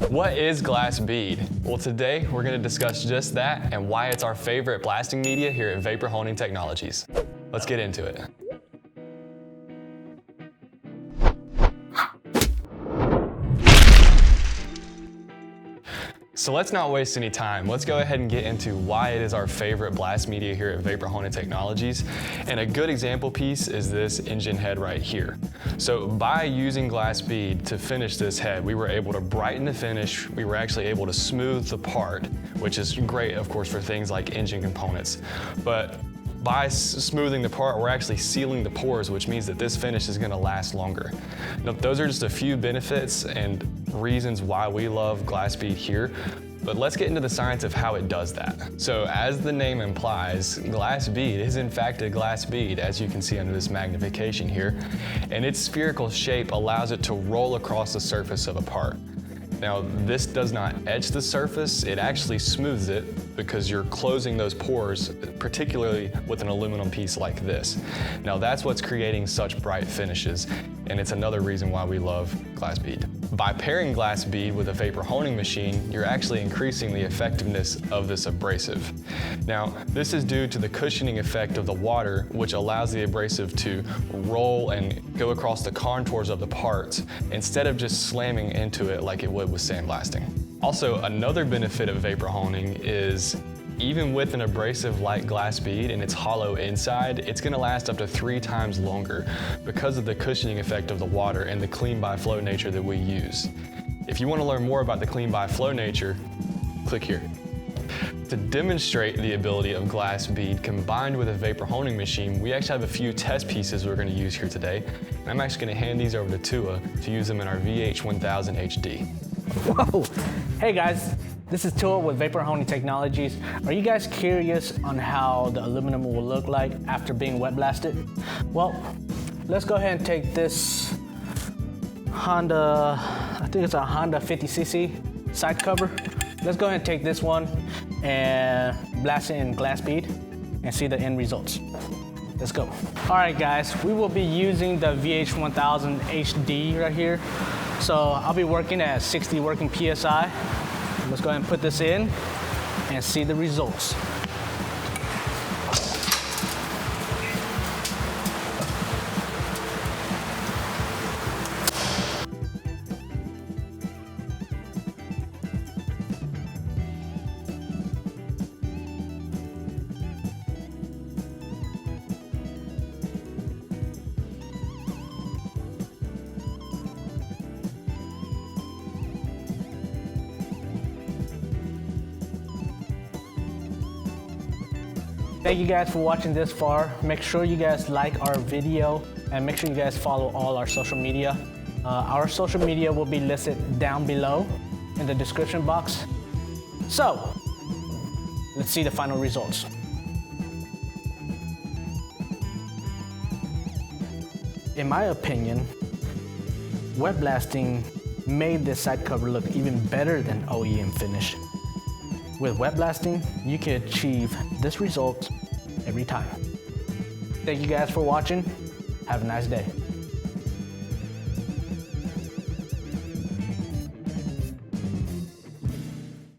What is glass bead? Well, today we're going to discuss just that and why it's our favorite blasting media here at Vapor Honing Technologies. Let's get into it. So let's not waste any time. Let's go ahead and get into why it is our favorite blast media here at Vapor Honing Technologies. And a good example piece is this engine head right here. So by using glass bead to finish this head, we were able to brighten the finish. We were actually able to smooth the part, which is great, of course, for things like engine components. But by smoothing the part, we're actually sealing the pores, which means that this finish is gonna last longer. Now, those are just a few benefits and reasons why we love glass bead here, but let's get into the science of how it does that. So as the name implies, glass bead is in fact a glass bead, as you can see under this magnification here, and its spherical shape allows it to roll across the surface of a part. Now, this does not etch the surface, it actually smooths it because you're closing those pores, particularly with an aluminum piece like this. Now, that's what's creating such bright finishes, and it's another reason why we love glass bead. By pairing glass bead with a vapor honing machine, you're actually increasing the effectiveness of this abrasive. Now, this is due to the cushioning effect of the water, which allows the abrasive to roll and go across the contours of the parts instead of just slamming into it like it would with sandblasting. Also, another benefit of vapor honing is even with an abrasive like glass bead and it's hollow inside, it's gonna last up to 3 times longer because of the cushioning effect of the water and the clean by flow nature that we use. If you wanna learn more about the clean by flow nature, click here. To demonstrate the ability of glass bead combined with a vapor honing machine, we actually have a few test pieces we're gonna use here today. And I'm actually gonna hand these over to Tua to use them in our VH1000 HD. Whoa! Hey guys, this is Tua with Vapor Honing Technologies. Are you guys curious on how the aluminum will look like after being wet blasted? Well, let's go ahead and take this Honda, I think it's a Honda 50cc side cover. Let's go ahead and take this one and blast it in glass bead and see the end results. Let's go. All right guys, we will be using the VH1000 HD right here. So I'll be working at 60 working PSI. Let's go ahead and put this in and see the results. Thank you guys for watching this far. Make sure you guys like our video and make sure you guys follow all our social media. Our social media will be listed down below in the description box. So, let's see the final results. In my opinion, wet blasting made this side cover look even better than OEM finish. With wet blasting, you can achieve this result every time. Thank you guys for watching. Have a nice day.